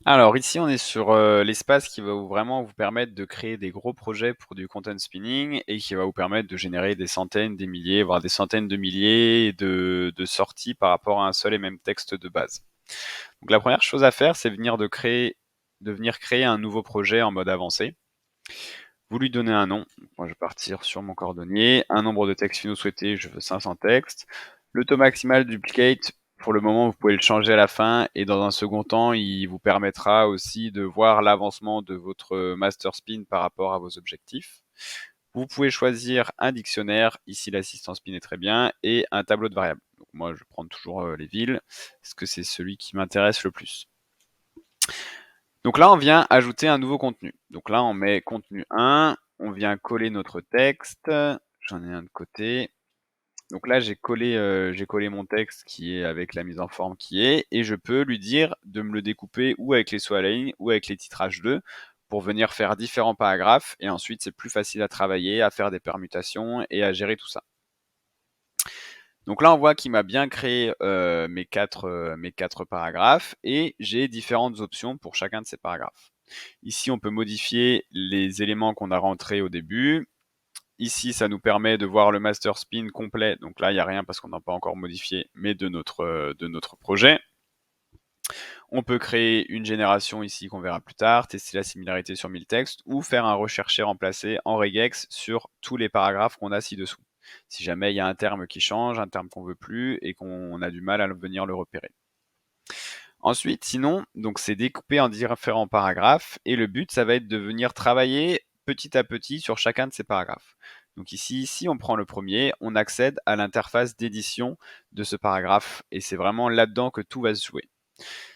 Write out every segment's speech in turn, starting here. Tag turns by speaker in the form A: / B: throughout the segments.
A: Alors ici, on est sur l'espace qui va vraiment vous permettre de créer des gros projets pour du content spinning et qui va vous permettre de générer des centaines, des milliers, voire des centaines de milliers de sorties par rapport à un seul et même texte de base. Donc la première chose à faire, c'est de venir créer un nouveau projet en mode avancé. Vous lui donnez un nom. Moi, je vais partir sur mon cordonnier. Un nombre de textes finaux souhaité, je veux 500 textes. Le taux maximal duplicate, pour le moment, vous pouvez le changer à la fin. Et dans un second temps, il vous permettra aussi de voir l'avancement de votre master spin par rapport à vos objectifs. Vous pouvez choisir un dictionnaire. Ici, l'assistant spin est très bien. Et un tableau de variables. Donc moi, je prends toujours les villes, parce que c'est celui qui m'intéresse le plus. Donc là, on vient ajouter un nouveau contenu. Donc là, on met contenu 1, on vient coller notre texte. J'en ai un de côté. Donc là, j'ai collé mon texte qui est avec la mise en forme qui est, et je peux lui dire de me le découper ou avec les sauts à la ligne ou avec les titrages 2 pour venir faire différents paragraphes. Et ensuite, c'est plus facile à travailler, à faire des permutations et à gérer tout ça. Donc là, on voit qu'il m'a bien créé mes quatre paragraphes et j'ai différentes options pour chacun de ces paragraphes. Ici, on peut modifier les éléments qu'on a rentrés au début. Ici, ça nous permet de voir le master spin complet. Donc là, il n'y a rien parce qu'on n'a pas encore modifié, mais de notre projet. On peut créer une génération ici qu'on verra plus tard, tester la similarité sur 1000 textes ou faire un rechercher remplacé en regex sur tous les paragraphes qu'on a ci-dessous. Si jamais il y a un terme qui change, un terme qu'on veut plus et qu'on a du mal à venir le repérer. Ensuite, sinon, donc c'est découpé en différents paragraphes et le but, ça va être de venir travailler petit à petit sur chacun de ces paragraphes. Donc ici, si on prend le premier, on accède à l'interface d'édition de ce paragraphe et c'est vraiment là-dedans que tout va se jouer.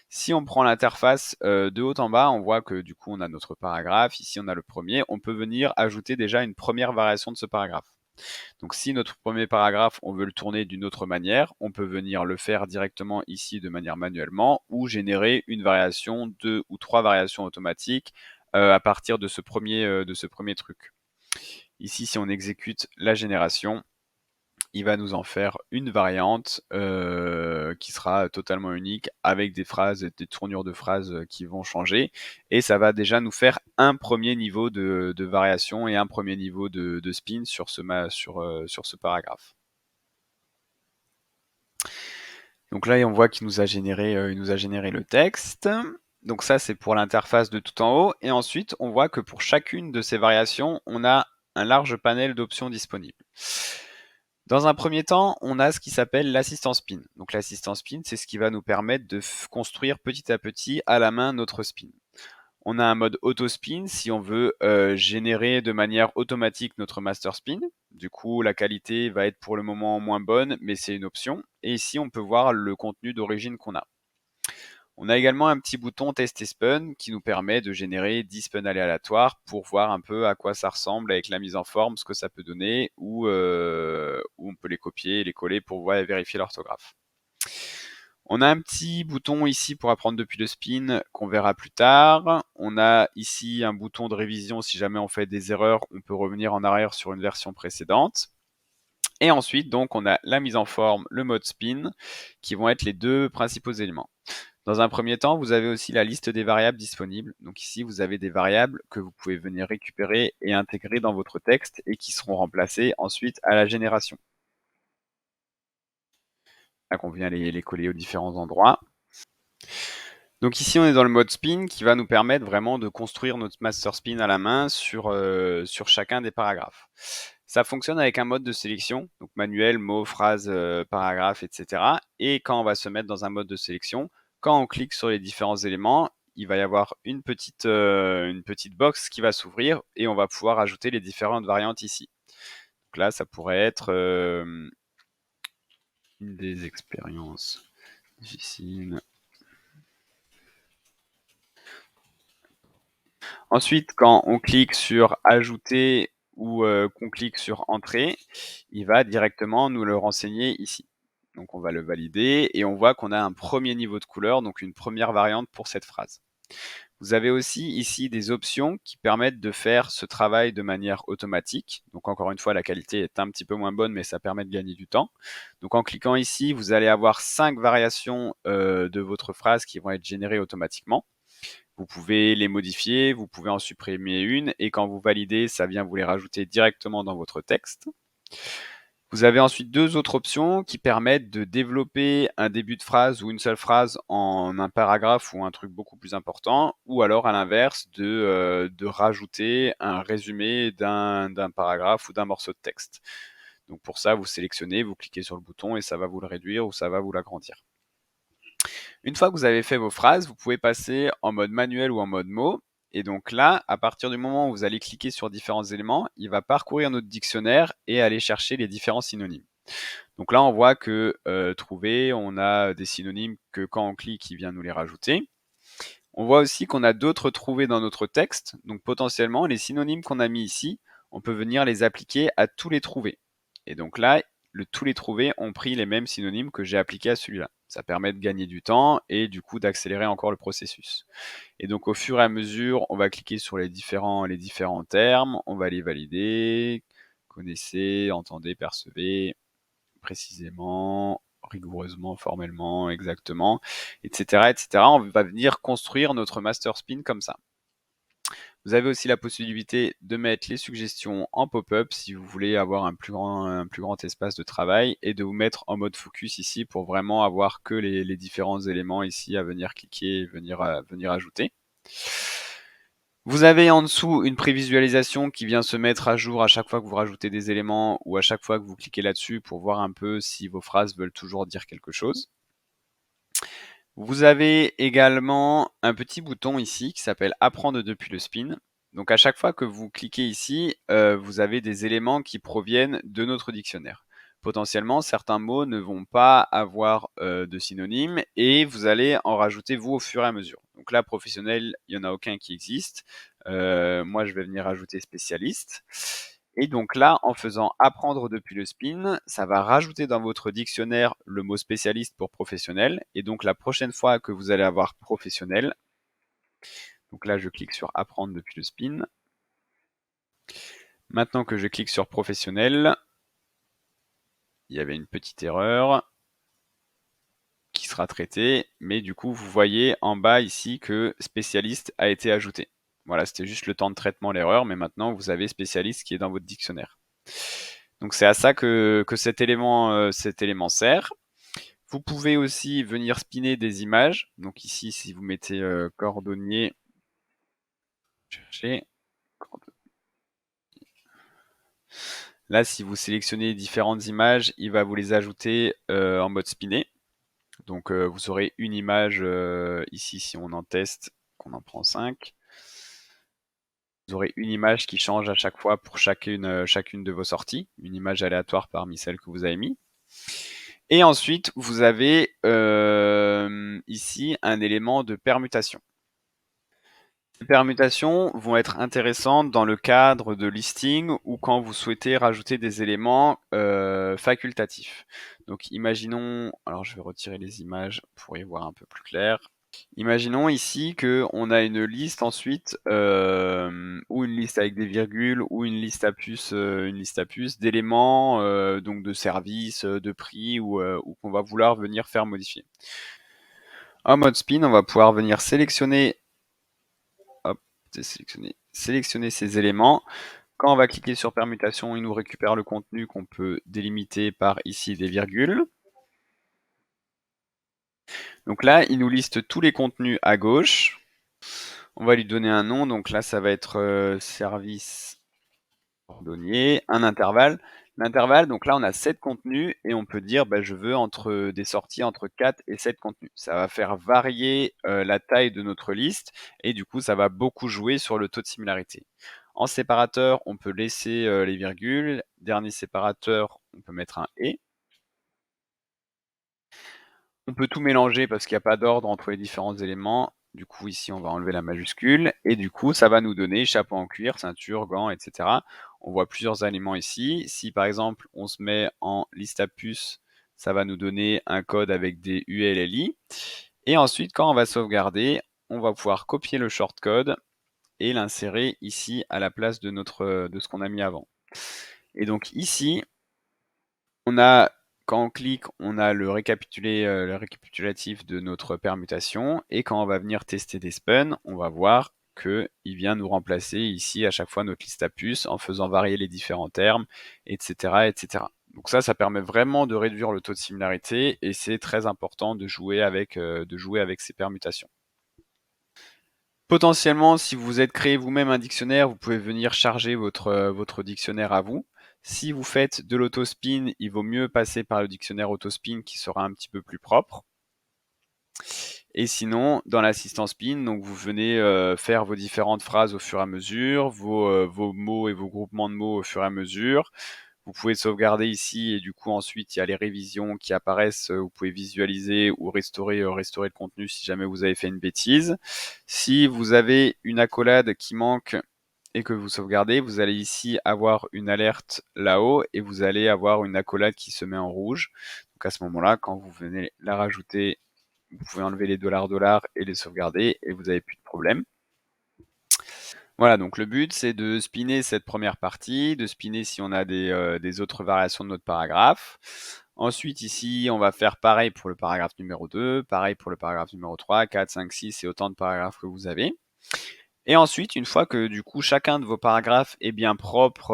A: Si on prend l'interface de haut en bas, on voit que du coup on a notre paragraphe. Ici on a le premier. On peut venir ajouter déjà une première variation de ce paragraphe. Donc si notre premier paragraphe, on veut le tourner d'une autre manière, on peut venir le faire directement ici de manière manuellement ou générer une variation, deux ou trois variations automatiques à partir de ce premier truc. Ici, si on exécute la génération, il va nous en faire une variante qui sera totalement unique avec des phrases, des tournures de phrases qui vont changer. Et ça va déjà nous faire un premier niveau de variation et un premier niveau de spin sur sur ce paragraphe. Donc là, on voit qu'il nous a généré le texte. Donc ça, c'est pour l'interface de tout en haut. Et ensuite, on voit que pour chacune de ces variations, on a un large panel d'options disponibles. Dans un premier temps, on a ce qui s'appelle l'assistant spin. Donc l'assistant spin, c'est ce qui va nous permettre de construire petit à petit à la main notre spin. On a un mode auto spin si on veut générer de manière automatique notre master spin. Du coup, la qualité va être pour le moment moins bonne, mais c'est une option. Et ici, on peut voir le contenu d'origine qu'on a. On a également un petit bouton tester spun qui nous permet de générer 10 spun aléatoires pour voir un peu à quoi ça ressemble avec la mise en forme, ce que ça peut donner, ou on peut les copier et les coller pour voir et vérifier l'orthographe. On a un petit bouton ici pour apprendre depuis le spin qu'on verra plus tard. On a ici un bouton de révision si jamais on fait des erreurs, on peut revenir en arrière sur une version précédente. Et ensuite, donc, on a la mise en forme, le mode spin, qui vont être les deux principaux éléments. Dans un premier temps, vous avez aussi la liste des variables disponibles. Donc ici, vous avez des variables que vous pouvez venir récupérer et intégrer dans votre texte et qui seront remplacées ensuite à la génération. Là, on vient les coller aux différents endroits. Donc ici, on est dans le mode spin qui va nous permettre vraiment de construire notre master spin à la main sur chacun des paragraphes. Ça fonctionne avec un mode de sélection, donc manuel, mots, phrases, paragraphes, etc. Et quand on va se mettre dans un mode de sélection, quand on clique sur les différents éléments, il va y avoir une petite box qui va s'ouvrir et on va pouvoir ajouter les différentes variantes ici. Donc là, ça pourrait être une des expériences difficiles. Ensuite, quand on clique sur ajouter ou qu'on clique sur entrée, il va directement nous le renseigner ici. Donc on va le valider et on voit qu'on a un premier niveau de couleur, donc une première variante pour cette phrase. Vous avez aussi ici des options qui permettent de faire ce travail de manière automatique. Donc encore une fois, la qualité est un petit peu moins bonne, mais ça permet de gagner du temps. Donc en cliquant ici, vous allez avoir 5 variations de votre phrase qui vont être générées automatiquement. Vous pouvez les modifier, vous pouvez en supprimer une et quand vous validez, ça vient vous les rajouter directement dans votre texte. Vous avez ensuite deux autres options qui permettent de développer un début de phrase ou une seule phrase en un paragraphe ou un truc beaucoup plus important, ou alors à l'inverse de rajouter un résumé d'un paragraphe ou d'un morceau de texte. Donc pour ça, vous sélectionnez, vous cliquez sur le bouton et ça va vous le réduire ou ça va vous l'agrandir. Une fois que vous avez fait vos phrases, vous pouvez passer en mode manuel ou en mode mots. Et donc là, à partir du moment où vous allez cliquer sur différents éléments, il va parcourir notre dictionnaire et aller chercher les différents synonymes. Donc là, on voit que trouver, on a des synonymes que quand on clique, il vient nous les rajouter. On voit aussi qu'on a d'autres trouvés dans notre texte. Donc potentiellement, les synonymes qu'on a mis ici, on peut venir les appliquer à tous les trouvés. Et donc là, tous les trouvés ont pris les mêmes synonymes que j'ai appliqués à celui-là. Ça permet de gagner du temps et du coup d'accélérer encore le processus. Et donc au fur et à mesure, on va cliquer sur les différents termes, on va les valider. Connaissez, entendez, percevez, précisément, rigoureusement, formellement, exactement, etc., etc. On va venir construire notre master spin comme ça. Vous avez aussi la possibilité de mettre les suggestions en pop-up si vous voulez avoir un plus grand espace de travail et de vous mettre en mode focus ici pour vraiment avoir que les différents éléments ici à venir cliquer et venir ajouter. Vous avez en dessous une prévisualisation qui vient se mettre à jour à chaque fois que vous rajoutez des éléments ou à chaque fois que vous cliquez là-dessus pour voir un peu si vos phrases veulent toujours dire quelque chose. Vous avez également un petit bouton ici qui s'appelle Apprendre depuis le spin. Donc à chaque fois que vous cliquez ici, vous avez des éléments qui proviennent de notre dictionnaire. Potentiellement, certains mots ne vont pas avoir de synonyme et vous allez en rajouter vous au fur et à mesure. Donc là, professionnel, il n'y en a aucun qui existe. Moi, je vais venir ajouter spécialiste. Et donc là, en faisant apprendre depuis le spin, ça va rajouter dans votre dictionnaire le mot spécialiste pour professionnel. Et donc la prochaine fois que vous allez avoir professionnel, donc là, je clique sur apprendre depuis le spin. Maintenant que je clique sur professionnel, il y avait une petite erreur qui sera traitée, mais du coup, vous voyez en bas ici que spécialiste a été ajouté. Voilà, c'était juste le temps de traitement l'erreur, mais maintenant vous avez spécialiste qui est dans votre dictionnaire. Donc c'est à ça que cet élément sert. Vous pouvez aussi venir spinner des images. Donc ici, si vous mettez cordonnier, cherchez. Là, si vous sélectionnez différentes images, il va vous les ajouter en mode spinner. Donc vous aurez une image ici, si on en teste, qu'on en prend 5. Vous aurez une image qui change à chaque fois pour chacune de vos sorties, une image aléatoire parmi celles que vous avez mis. Et ensuite, vous avez ici un élément de permutation. Les permutations vont être intéressantes dans le cadre de listing ou quand vous souhaitez rajouter des éléments facultatifs. Donc imaginons, alors je vais retirer les images pour y voir un peu plus clair. Imaginons ici qu'on a une liste ensuite, ou une liste avec des virgules, ou une liste à puce d'éléments, donc de services, de prix, ou qu'on va vouloir venir faire modifier. En mode spin, on va pouvoir venir sélectionner, hop, sélectionner ces éléments. Quand on va cliquer sur permutation, il nous récupère le contenu qu'on peut délimiter par ici des virgules. Donc là, il nous liste tous les contenus à gauche. On va lui donner un nom, donc là ça va être service cordonnier, un intervalle. L'intervalle, donc là on a 7 contenus et on peut dire je veux des sorties entre 4 et 7 contenus. Ça va faire varier la taille de notre liste et du coup ça va beaucoup jouer sur le taux de similarité. En séparateur, on peut laisser les virgules. Dernier séparateur, on peut mettre un et. On peut tout mélanger parce qu'il n'y a pas d'ordre entre les différents éléments. Du coup, ici, on va enlever la majuscule. Et du coup, ça va nous donner chapeau en cuir, ceinture, gants, etc. On voit plusieurs éléments ici. Si par exemple, on se met en liste à puce, ça va nous donner un code avec des ULLI. Et ensuite, quand on va sauvegarder, on va pouvoir copier le shortcode et l'insérer ici à la place de ce qu'on a mis avant. Et donc ici, on a quand on clique, on a le récapitulatif de notre permutation et quand on va venir tester des spun, on va voir qu'il vient nous remplacer ici à chaque fois notre liste à puces en faisant varier les différents termes, etc., etc. Donc ça permet vraiment de réduire le taux de similarité et c'est très important de jouer avec ces permutations. Potentiellement, si vous êtes créé vous-même un dictionnaire, vous pouvez venir charger votre dictionnaire à vous. Si vous faites de l'autospin, il vaut mieux passer par le dictionnaire autospin qui sera un petit peu plus propre. Et sinon, dans l'assistant spin, donc vous venez faire vos différentes phrases au fur et à mesure, vos mots et vos groupements de mots au fur et à mesure. Vous pouvez sauvegarder ici et du coup ensuite il y a les révisions qui apparaissent. Vous pouvez visualiser ou restaurer le contenu si jamais vous avez fait une bêtise. Si vous avez une accolade qui manque et que vous sauvegardez, vous allez ici avoir une alerte là-haut et vous allez avoir une accolade qui se met en rouge. Donc à ce moment-là, quand vous venez la rajouter, vous pouvez enlever les $$ et les sauvegarder et vous n'avez plus de problème. Voilà, donc le but, c'est de spinner cette première partie, de spinner si on a des autres variations de notre paragraphe. Ensuite, ici, on va faire pareil pour le paragraphe numéro 2, pareil pour le paragraphe numéro 3, 4, 5, 6 et autant de paragraphes que vous avez. Et ensuite, une fois que du coup chacun de vos paragraphes est bien propre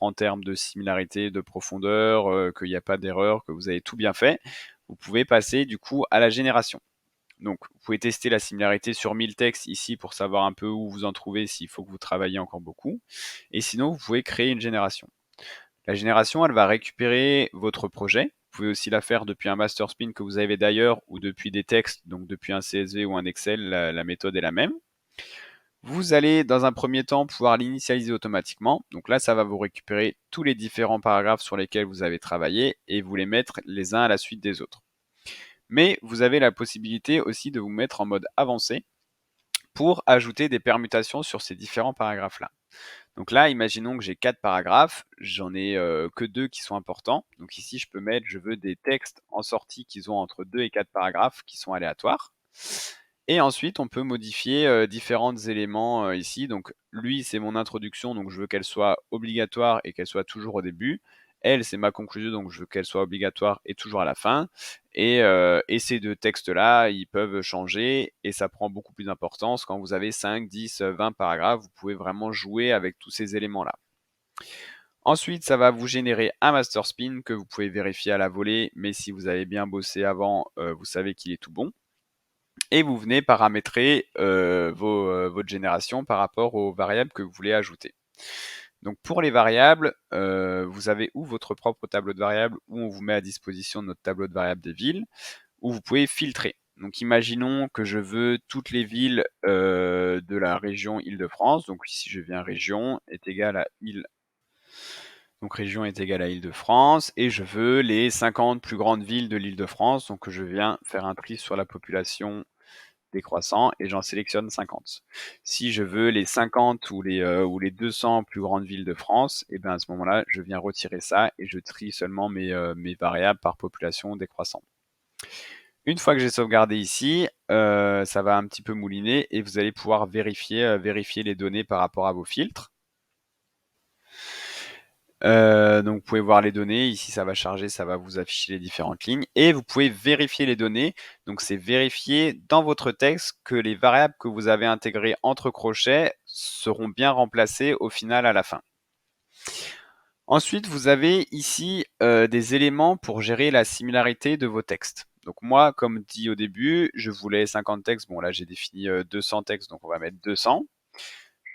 A: en termes de similarité, de profondeur, qu'il n'y a pas d'erreur, que vous avez tout bien fait, vous pouvez passer du coup à la génération. Donc, vous pouvez tester la similarité sur 1000 textes ici pour savoir un peu où vous en trouvez s'il faut que vous travailliez encore beaucoup. Et sinon, vous pouvez créer une génération. La génération, elle va récupérer votre projet. Vous pouvez aussi la faire depuis un master spin que vous avez d'ailleurs ou depuis des textes, donc depuis un CSV ou un Excel, la méthode est la même. Vous allez, dans un premier temps, pouvoir l'initialiser automatiquement. Donc là, ça va vous récupérer tous les différents paragraphes sur lesquels vous avez travaillé et vous les mettre les uns à la suite des autres. Mais vous avez la possibilité aussi de vous mettre en mode avancé pour ajouter des permutations sur ces différents paragraphes-là. Donc là, imaginons que j'ai 4 paragraphes, j'en ai que 2 qui sont importants. Donc ici, je peux mettre, je veux des textes en sortie qui ont entre 2 et 4 paragraphes qui sont aléatoires. Et ensuite, on peut modifier différents éléments ici. Donc lui, c'est mon introduction, donc je veux qu'elle soit obligatoire et qu'elle soit toujours au début. Elle, c'est ma conclusion, donc je veux qu'elle soit obligatoire et toujours à la fin. Et ces deux textes-là, ils peuvent changer et ça prend beaucoup plus d'importance. Quand vous avez 5, 10, 20 paragraphes, vous pouvez vraiment jouer avec tous ces éléments-là. Ensuite, ça va vous générer un master spin que vous pouvez vérifier à la volée, mais si vous avez bien bossé avant, vous savez qu'il est tout bon. Et vous venez paramétrer votre génération par rapport aux variables que vous voulez ajouter. Donc pour les variables, vous avez ou votre propre tableau de variables, ou on vous met à disposition notre tableau de variables des villes, où vous pouvez filtrer. Donc imaginons que je veux toutes les villes de la région Île-de-France. Donc ici je viens région est égal à île. Donc région est égale à Île-de-France et je veux les 50 plus grandes villes de l'Île-de-France. Donc je viens faire un tri sur la population décroissant et j'en sélectionne 50. Si je veux les 50 ou les 200 plus grandes villes de France, et bien à ce moment-là, je viens retirer ça et je trie seulement mes variables par population décroissant. Une fois que j'ai sauvegardé ici, ça va un petit peu mouliner et vous allez pouvoir vérifier les données par rapport à vos filtres. Donc vous pouvez voir les données, ici ça va charger, ça va vous afficher les différentes lignes et vous pouvez vérifier les données. Donc c'est vérifier dans votre texte que les variables que vous avez intégrées entre crochets seront bien remplacées au final à la fin. Ensuite, vous avez ici des éléments pour gérer la similarité de vos textes. Donc moi, comme dit au début, je voulais 50 textes. Bon là j'ai défini 200 textes, donc on va mettre 200.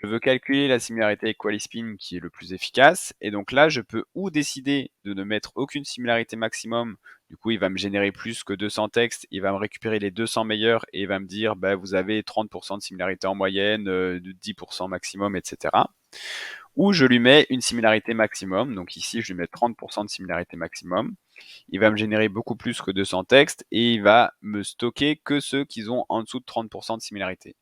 A: Je veux calculer la similarité avec Qualispin qui est le plus efficace. Et donc là, je peux ou décider de ne mettre aucune similarité maximum. Du coup, il va me générer plus que 200 textes. Il va me récupérer les 200 meilleurs et il va me dire, bah, vous avez 30% de similarité en moyenne, de 10% maximum, etc. Ou je lui mets une similarité maximum. Donc ici, je lui mets 30% de similarité maximum. Il va me générer beaucoup plus que 200 textes et il va me stocker que ceux qui ont en dessous de 30% de similarité.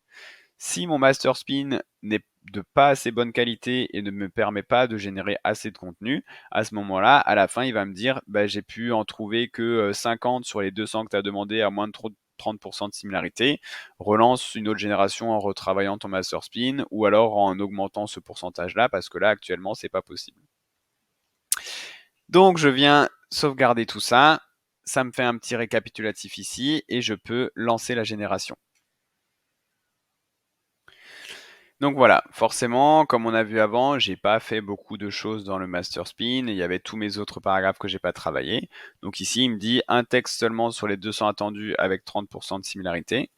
A: Si mon master spin n'est de pas assez bonne qualité et ne me permet pas de générer assez de contenu, à ce moment-là, à la fin, il va me dire bah, j'ai pu en trouver que 50 sur les 200 que tu as demandé à moins de 30% de similarité. Relance une autre génération en retravaillant ton master spin ou alors en augmentant ce pourcentage-là parce que là, actuellement, c'est pas possible. Donc, je viens sauvegarder tout ça, ça me fait un petit récapitulatif ici et je peux lancer la génération. Donc voilà, forcément, comme on a vu avant, j'ai pas fait beaucoup de choses dans le master spin et il y avait tous mes autres paragraphes que j'ai pas travaillé. Donc ici, il me dit un texte seulement sur les 200 attendus avec 30% de similarité.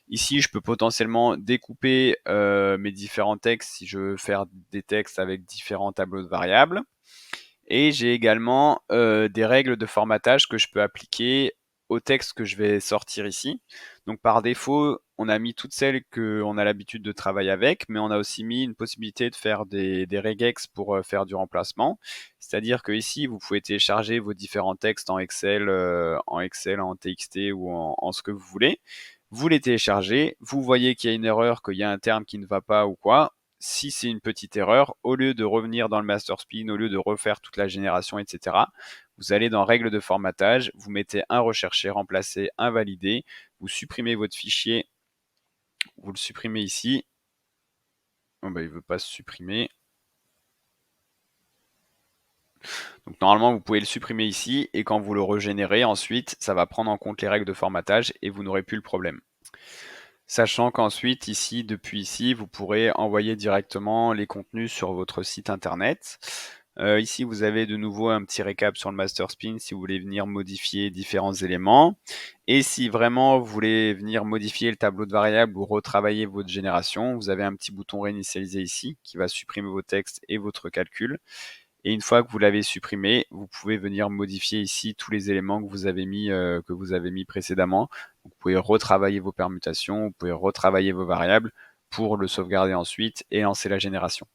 A: Ici, je peux potentiellement découper mes différents textes si je veux faire des textes avec différents tableaux de variables. Et j'ai également des règles de formatage que je peux appliquer au texte que je vais sortir ici. Donc par défaut, on a mis toutes celles qu'on a l'habitude de travailler avec, mais on a aussi mis une possibilité de faire des regex pour faire du remplacement. C'est-à-dire que ici, vous pouvez télécharger vos différents textes en Excel, en TXT ou en ce que vous voulez. Vous les téléchargez, vous voyez qu'il y a une erreur, qu'il y a un terme qui ne va pas ou quoi. Si c'est une petite erreur, au lieu de revenir dans le master spin, au lieu de refaire toute la génération, etc., vous allez dans règles de formatage, vous mettez un recherché, remplacer, invalidé, vous supprimez votre fichier, vous le supprimez ici. Oh bah, il ne veut pas se supprimer. Donc normalement, vous pouvez le supprimer ici et quand vous le régénérez, ensuite, ça va prendre en compte les règles de formatage et vous n'aurez plus le problème. Sachant qu'ensuite, ici, depuis ici, vous pourrez envoyer directement les contenus sur votre site internet. Ici, vous avez de nouveau un petit récap sur le master spin si vous voulez venir modifier différents éléments. Et si vraiment vous voulez venir modifier le tableau de variables ou retravailler votre génération, vous avez un petit bouton réinitialiser ici qui va supprimer vos textes et votre calcul. Et une fois que vous l'avez supprimé, vous pouvez venir modifier ici tous les éléments que vous avez mis précédemment. Vous pouvez retravailler vos permutations, vous pouvez retravailler vos variables pour le sauvegarder ensuite et lancer la génération.